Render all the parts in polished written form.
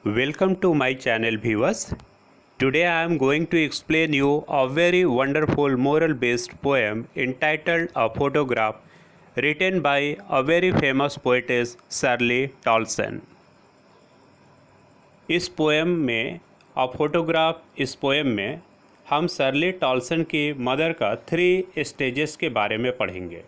Welcome to my channel viewers. Today I am going to explain you a very wonderful moral based poem entitled A Photograph, written by a very famous poetess Shirley Tolson. इस poem में इस poem में हम Shirley Toulson की mother का 3 stages के बारे में पढ़ेंगे।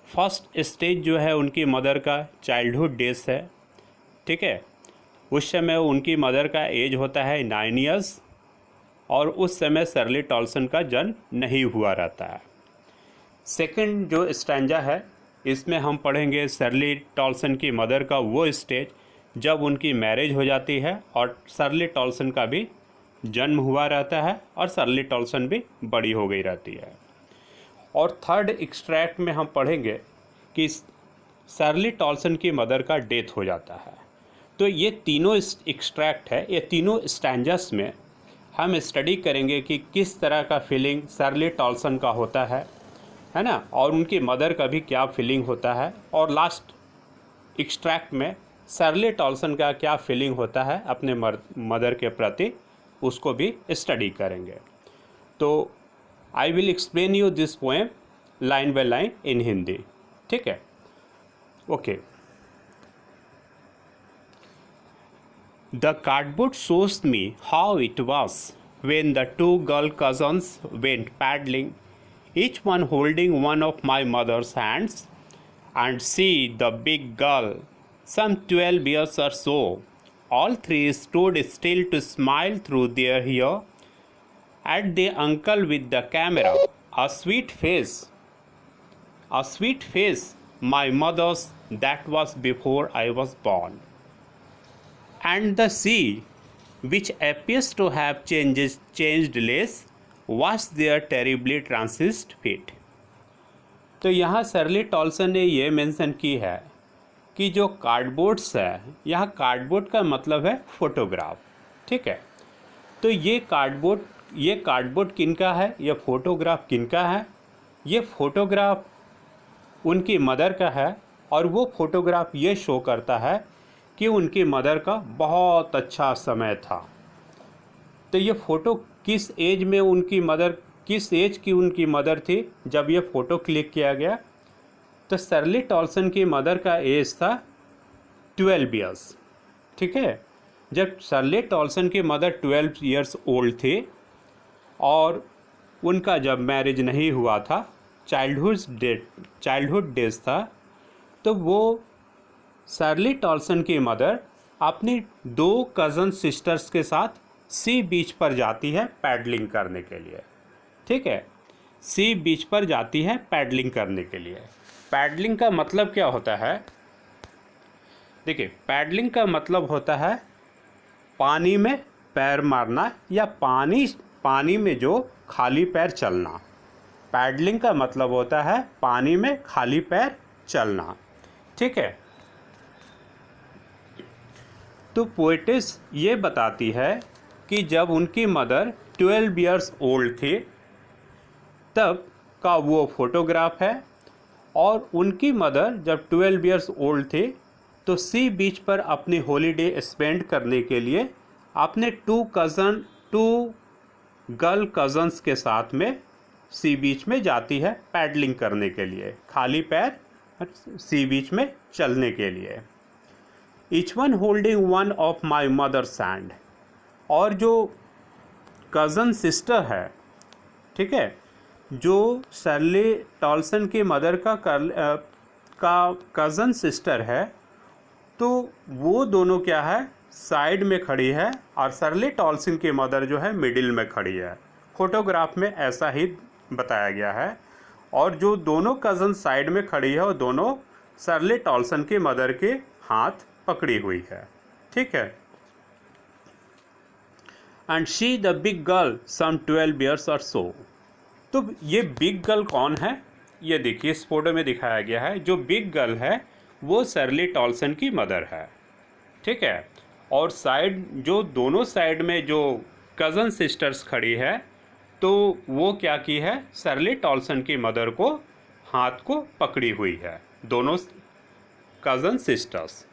फर्स्ट स्टेज जो है उनकी मदर का चाइल्डहुड डेज है, ठीक है। उस समय उनकी मदर का एज होता है 9 ईयर्स और उस समय शर्ली टॉल्सन का जन्म नहीं हुआ रहता है। सेकंड जो स्टैंजा है इसमें हम पढ़ेंगे शर्ली टॉल्सन की मदर का वो स्टेज जब उनकी मैरिज हो जाती है और शर्ली टॉल्सन का भी जन्म हुआ रहता है और शर्ली टॉल्सन भी बड़ी हो गई रहती है। और थर्ड एक्सट्रैक्ट में हम पढ़ेंगे कि शर्ली टॉल्सन की मदर का डेथ हो जाता है। तो ये तीनों एक्सट्रैक्ट है, ये तीनों स्टैंजस में हम स्टडी करेंगे कि किस तरह का फीलिंग शर्ली टॉल्सन का होता है ना, और उनकी मदर का भी क्या फीलिंग होता है, और लास्ट एक्सट्रैक्ट में शर्ली टॉल्सन का क्या फीलिंग होता है अपने मदर के प्रति, उसको भी स्टडी करेंगे। तो I will explain you this poem line by line in Hindi, ठीक है। Okay. The cardboard shows me how it was when the 2 girl cousins went paddling, each one holding one of my mother's hands, and see the big girl, some 12 years or so. All 3 stood still to smile through their hair at the uncle with the camera. A sweet face, my mother's, that was before I was born. And the sea, which appears to have changed less, was there terribly transist fit. तो यहाँ Shirley Toulson ने ये mention की है कि जो cardboards है, यहाँ कार्डबोर्ड का मतलब है फोटोग्राफ, ठीक है। तो ये कार्डबोर्ड किनका है, ये फोटोग्राफ किनका है? ये फोटोग्राफ उनकी मदर का है और वो फोटोग्राफ ये शो करता है कि उनकी मदर का बहुत अच्छा समय था। तो ये फ़ोटो किस एज की उनकी मदर थी जब ये फ़ोटो क्लिक किया गया? तो शर्ली टॉल्सन की मदर का एज था 12 ईयर्स, ठीक है। जब शर्ली टॉल्सन की मदर 12 ईयर्स ओल्ड थी और उनका जब मैरिज नहीं हुआ था, चाइल्डहुड डेज था, तो वो शर्ली टॉल्सन की मदर अपनी 2 कज़न सिस्टर्स के साथ सी बीच पर जाती है पैडलिंग करने के लिए, ठीक है। सी बीच पर जाती है पैडलिंग करने के लिए। पैडलिंग का मतलब क्या होता है? देखिए, पैडलिंग का मतलब होता है पानी में पैर मारना या पानी में जो खाली पैर चलना। पैडलिंग का मतलब होता है पानी में खाली पैर चलना, ठीक है। तो पोएटिस ये बताती है कि जब उनकी मदर 12 ईयर्स ओल्ड थी तब का वो फोटोग्राफ है, और उनकी मदर जब 12 ईयर्स ओल्ड थी तो सी बीच पर अपनी हॉलीडे स्पेंड करने के लिए अपने 2 गर्ल कज़न्स के साथ में सी बीच में जाती है पैडलिंग करने के लिए, खाली पैर सी बीच में चलने के लिए। Each one holding one of my mother's hand. और जो कज़न सिस्टर है, ठीक है, जो शर्ली टॉल्सन की मदर का कज़न सिस्टर है, तो वो दोनों क्या है, साइड में खड़ी है और शर्ली टॉल्सन की मदर जो है मिडिल में खड़ी है। फोटोग्राफ में ऐसा ही बताया गया है। और जो दोनों कज़न साइड में खड़ी है वो दोनों शर्ली टॉल्सन की मदर के हाथ पकड़ी हुई है, ठीक है। And she the big girl some 12 years और सो। तो ये बिग गर्ल कौन है? ये देखिए इस फोटो में दिखाया गया है। जो बिग गर्ल है वो शर्ली टॉल्सन की मदर है, ठीक है। और जो दोनों साइड में जो कज़न सिस्टर्स खड़ी है, तो वो क्या की है, शर्ली टॉल्सन की मदर को हाथ को पकड़ी हुई है, दोनों कज़न सिस्टर्स,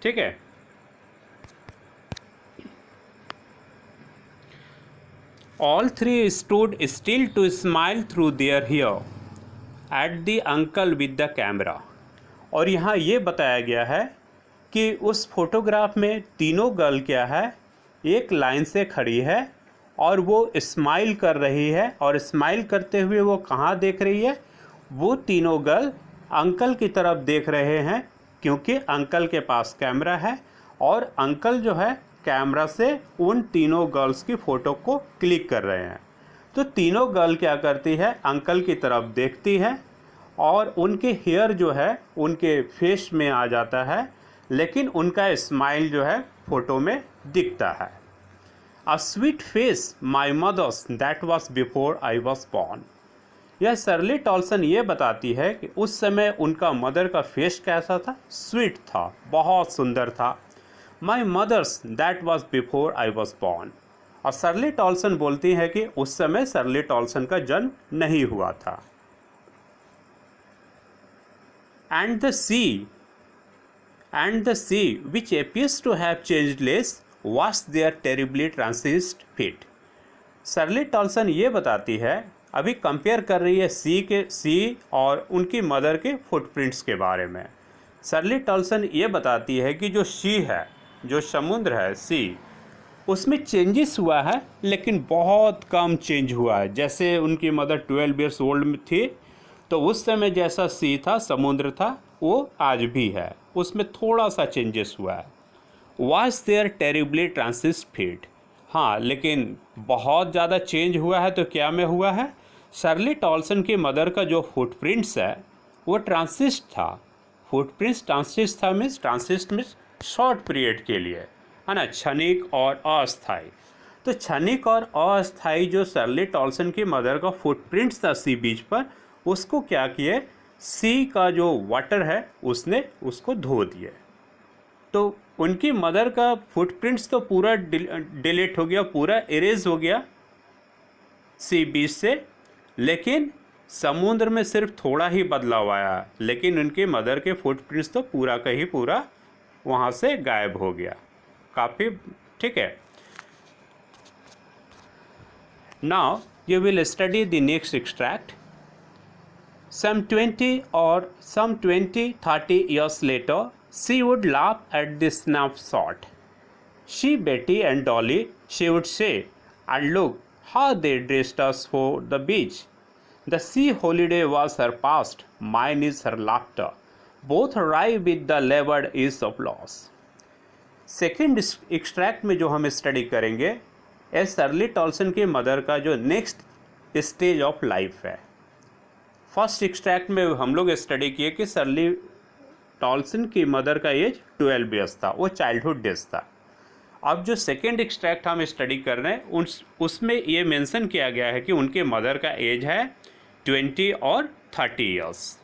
ठीक है। All three stood still to smile through their hair at the uncle with the camera. और यहाँ ये बताया गया है कि उस फोटोग्राफ में तीनों गर्ल क्या है, एक लाइन से खड़ी है और वो स्माइल कर रही है, और स्माइल करते हुए वो कहाँ देख रही है, वो तीनों गर्ल अंकल की तरफ देख रहे हैं, क्योंकि अंकल के पास कैमरा है और अंकल जो है कैमरा से उन तीनों गर्ल्स की फ़ोटो को क्लिक कर रहे हैं। तो तीनों गर्ल क्या करती है, अंकल की तरफ देखती है और उनके हेयर जो है उनके फेस में आ जाता है, लेकिन उनका स्माइल जो है फ़ोटो में दिखता है। A sweet face my mother's that was before I was born. यह शर्ली टॉल्सन ये बताती है कि उस समय उनका मदर का फेस कैसा था, स्वीट था, बहुत सुंदर था। My mother's that was before I was born. और शर्ली टॉल्सन बोलती है कि उस समय शर्ली टॉल्सन का जन्म नहीं हुआ था। And the sea which appears to have changed less was their terribly transist feet। Shirley Toulson ये बताती है, अभी कंपेयर कर रही है सी और उनकी मदर के फुटप्रिंट्स के बारे में। शर्ली टॉल्सन ये बताती है कि जो सी है, जो समुद्र है सी, उसमें चेंजेस हुआ है लेकिन बहुत कम चेंज हुआ है। जैसे उनकी मदर 12 ईयर्स ओल्ड में थी तो उस समय जैसा सी था, समुद्र था, वो आज भी है, उसमें थोड़ा सा चेंजेस हुआ है। Was there terribly transit feet. हाँ, लेकिन बहुत ज़्यादा चेंज हुआ है तो क्या में हुआ है, शर्ली टॉल्सन की मदर का जो फुटप्रिंट्स है वो ट्रांसिस्ट था। फुटप्रिंट्स ट्रांसिस्ट था, ट्रांसिस्ट मीन्स शॉर्ट पीरियड के लिए, है ना, क्षणिक और अस्थाई। तो क्षणिक और अस्थाई जो शर्ली टॉल्सन की मदर का फुटप्रिंट्स था सी बीच पर, उसको क्या किए, सी का जो वाटर है उसने उसको धो दिए। तो उनकी मदर का फुटप्रिंट्स तो पूरा डिलीट हो गया, पूरा इरेज हो गया सी बीच से, लेकिन समुद्र में सिर्फ थोड़ा ही बदलाव आया, लेकिन उनकी मदर के फुटप्रिंट्स तो पूरा का ही पूरा वहाँ से गायब हो गया। काफ़ी ठीक है। Now you will study the next extract. Some 20-30 years later, she would laugh at this snapshot. She, Betty and Dolly, she would say, and look how they dressed us for the beach. The sea holiday was her past, mine is her laughter. Both arrive with the labored ease of loss. Second extract में जो हम study करेंगे, Shirley Toulson के mother का जो next stage of life है। First extract में हम लोग स्टडी किए कि शर्ली टॉल्सन की मदर का एज 12 ईयर्स था, वो चाइल्डहुड डेज था। अब जो सेकेंड एक्सट्रैक्ट हम स्टडी कर रहे हैं उसमें ये मेंशन किया गया है कि उनके मदर का एज है 20 और 30 ईयर्स।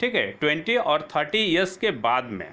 ठीक है, 20 और 30 ईयर्स के बाद में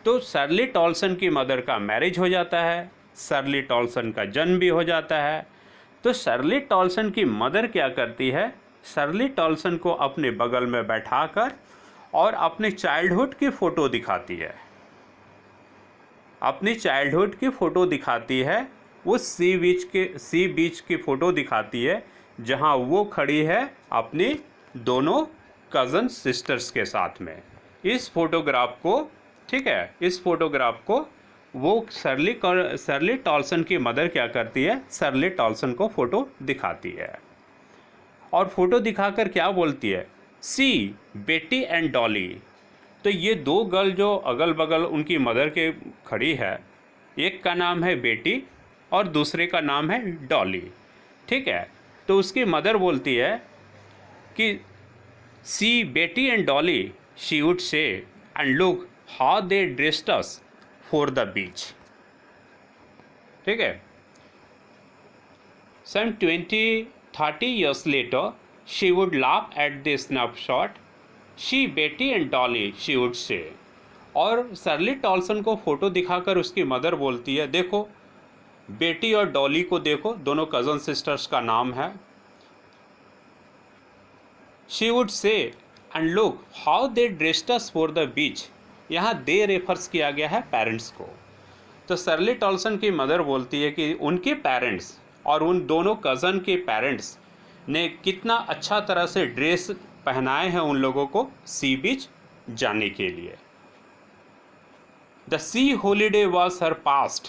तो शर्ली टॉल्सन की मदर का मैरिज हो जाता है, शर्ली टॉल्सन का जन्म भी हो जाता है। तो शर्ली टॉल्सन की मदर क्या करती है, शर्ली टॉल्सन को अपने बगल में बैठाकर और अपने चाइल्डहुड की फ़ोटो दिखाती है, अपनी चाइल्डहुड की फ़ोटो दिखाती है, उस सी बीच की फ़ोटो दिखाती है जहां वो खड़ी है अपनी दोनों कज़न सिस्टर्स के साथ में। इस फोटोग्राफ को, ठीक है, इस फोटोग्राफ को वो शर्ली टॉल्सन की मदर क्या करती है, शर्ली टॉल्सन को फ़ोटो दिखाती है और फ़ोटो दिखाकर क्या बोलती है, सी बेटी एंड डॉली। तो ये दो गर्ल जो अगल बगल उनकी मदर के खड़ी है, एक का नाम है बेटी और दूसरे का नाम है डॉली। ठीक है, तो उसकी मदर बोलती है कि सी बेटी and Dolly, she would say, and look how they dressed us for the beach. ठीक है, सम 20-30 years later, she would laugh at this snapshot. She, Betty and Dolly, she would say. और शर्ली टॉल्सन को photo दिखाकर उसकी mother बोलती है, देखो बेटी और डॉली को देखो, दोनों कज़न सिस्टर्स का नाम है। She would say, and look how they dressed us for the beach. यहाँ दे रेफर्स किया गया है पेरेंट्स को। तो शर्ली टॉल्सन की मदर बोलती है कि उनके पेरेंट्स और उन दोनों कज़न के पेरेंट्स ने कितना अच्छा तरह से ड्रेस पहनाए हैं उन लोगों को सी बीच जाने के लिए। The C holiday was her past.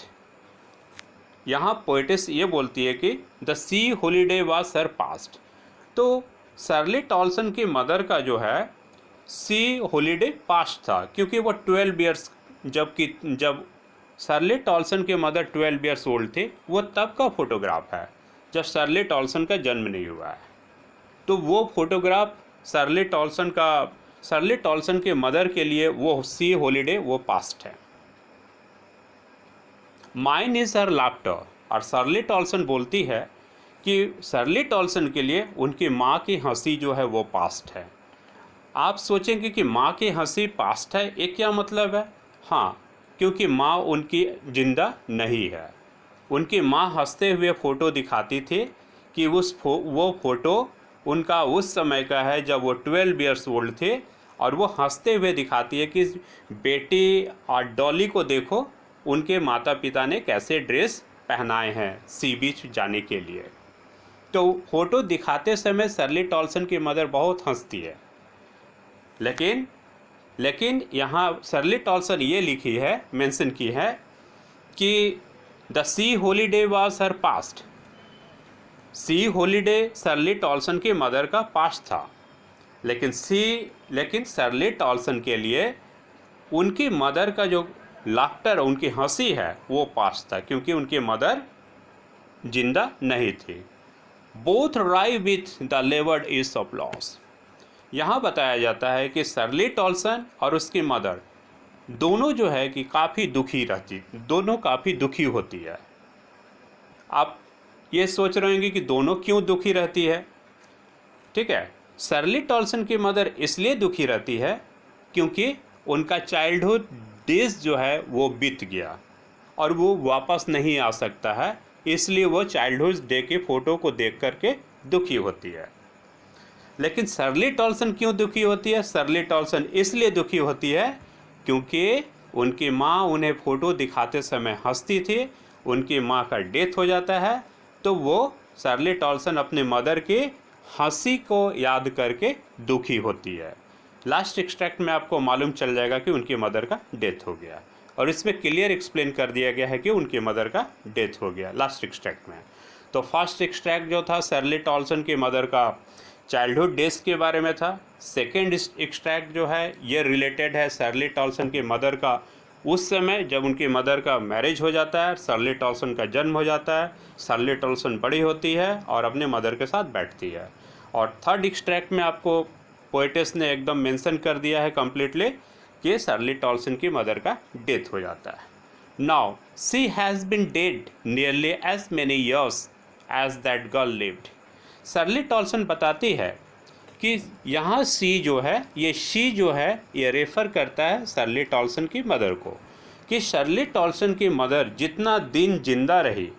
यहाँ पोइटेस ये बोलती है कि the C holiday was her past. तो शर्ली टॉल्सन की मदर का जो है सी हॉलीडे पास्ट था, क्योंकि वो 12 ईयर्स जब शर्ली टॉल्सन के मदर 12 ईयर्स ओल्ड थे, वो तब का फोटोग्राफ है जब शर्ली टॉल्सन का जन्म नहीं हुआ है। तो वो फोटोग्राफ शर्ली टॉल्सन के मदर के लिए वो सी हॉलीडे वो पास्ट है। Mine is her laughter. और शर्ली टॉल्सन बोलती है कि शर्ली टॉल्सन के लिए उनकी माँ की हंसी जो है वो पास्ट है। आप सोचेंगे कि माँ की हंसी पास्ट है, ये क्या मतलब है? हाँ, क्योंकि माँ उनकी जिंदा नहीं है। उनकी माँ हंसते हुए फ़ोटो दिखाती थी कि वो फ़ोटो उनका उस समय का है जब वो 12 ईयर्स ओल्ड थे, और वो हंसते हुए दिखाती है कि बेटी और डॉली को देखो, उनके माता पिता ने कैसे ड्रेस पहनाए हैं सी बीच जाने के लिए। तो फ़ोटो दिखाते समय शर्ली टॉल्सन की मदर बहुत हंसती है, लेकिन यहाँ शर्ली टॉल्सन ये लिखी है, मेंशन की है कि the C holiday was her past. C holiday Shirley Toulson की मदर का पास्ट था, लेकिन शर्ली टॉल्सन के लिए उनकी मदर का जो लाफ्टर, उनकी हंसी है, वो पास्ट था, क्योंकि उनकी मदर जिंदा नहीं थी। Both wry with the laboured ease of loss. यहाँ बताया जाता है कि शर्ली टॉल्सन और उसकी मदर दोनों जो है कि काफ़ी दुखी होती है। आप ये सोच रहे होंगे कि दोनों क्यों दुखी रहती है? ठीक है, शर्ली टॉल्सन की मदर इसलिए दुखी रहती है क्योंकि उनका चाइल्डहुड डेज जो है वो बीत गया और वो वापस नहीं आ सकता है, इसलिए वो चाइल्डहुड डे के फ़ोटो को देख करके दुखी होती है। लेकिन शर्ली टॉल्सन क्यों दुखी होती है? शर्ली टॉल्सन इसलिए दुखी होती है क्योंकि उनकी माँ उन्हें फ़ोटो दिखाते समय हंसती थी, उनकी माँ का डेथ हो जाता है, तो वो शर्ली टॉल्सन अपने मदर की हंसी को याद करके दुखी होती है। लास्ट एक्सट्रैक्ट में आपको मालूम चल जाएगा कि उनकी मदर का डेथ हो गया, और इसमें क्लियर एक्सप्लेन कर दिया गया है कि उनकी मदर का डेथ हो गया लास्ट एक्सट्रैक्ट में। तो फर्स्ट एक्सट्रैक्ट जो था शर्ली टॉल्सन की मदर का चाइल्डहुड डेज के बारे में था। सेकेंड एक्सट्रैक्ट जो है ये रिलेटेड है शर्ली टॉल्सन की मदर का उस समय जब उनकी मदर का मैरिज हो जाता है, शर्ली टॉल्सन का जन्म हो जाता है, शर्ली टॉल्सन बड़ी होती है और अपने मदर के साथ बैठती है। और थर्ड एक्सट्रैक्ट में आपको पोएटेस ने एकदम मेंशन कर दिया है कम्प्लीटली कि शर्ली टॉल्सन की मदर का डेथ हो जाता है। Now she has been dead nearly as many years as that girl lived. Shirley Toulson बताती है कि यहाँ शी जो है ये रेफ़र करता है शर्ली टॉल्सन की मदर को, कि शर्ली टॉल्सन की मदर जितना दिन जिंदा रही,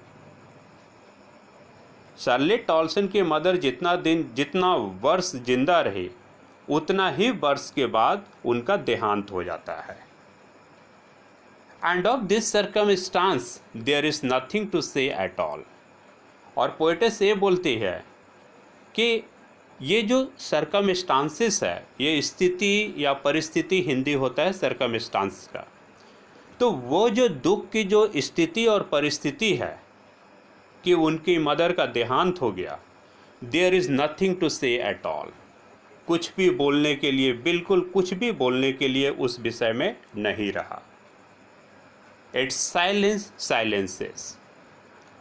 शर्ली टॉल्सन की मदर जितना वर्ष जिंदा रही, उतना ही वर्ष के बाद उनका देहांत हो जाता है। And of this circumstance there is nothing to say at all. और पोएटेस ये बोलती है कि ये जो सर्कमस्टांसेस है, ये स्थिति या परिस्थिति हिंदी होता है सर्कमस्टांस का, तो वो जो दुख की जो स्थिति और परिस्थिति है कि उनकी मदर का देहांत हो गया, there is nothing to say at all. कुछ भी बोलने के लिए, बिल्कुल कुछ भी बोलने के लिए उस विषय में नहीं रहा। It's silence silences.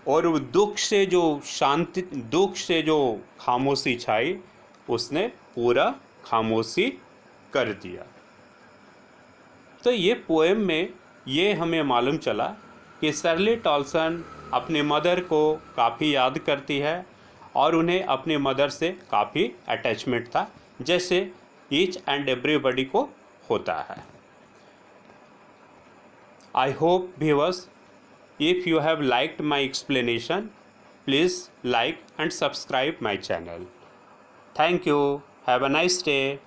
और दुख से जो खामोशी छाई, उसने पूरा खामोशी कर दिया। तो ये पोएम में ये हमें मालूम चला कि शर्ली टॉल्सन अपने मदर को काफ़ी याद करती है और उन्हें अपनी मदर से काफ़ी अटैचमेंट था, जैसे ईच एंड एवरीबडी को होता है। I hope viewers, if you have liked my explanation, please like and subscribe my channel. Thank you. Have a nice day.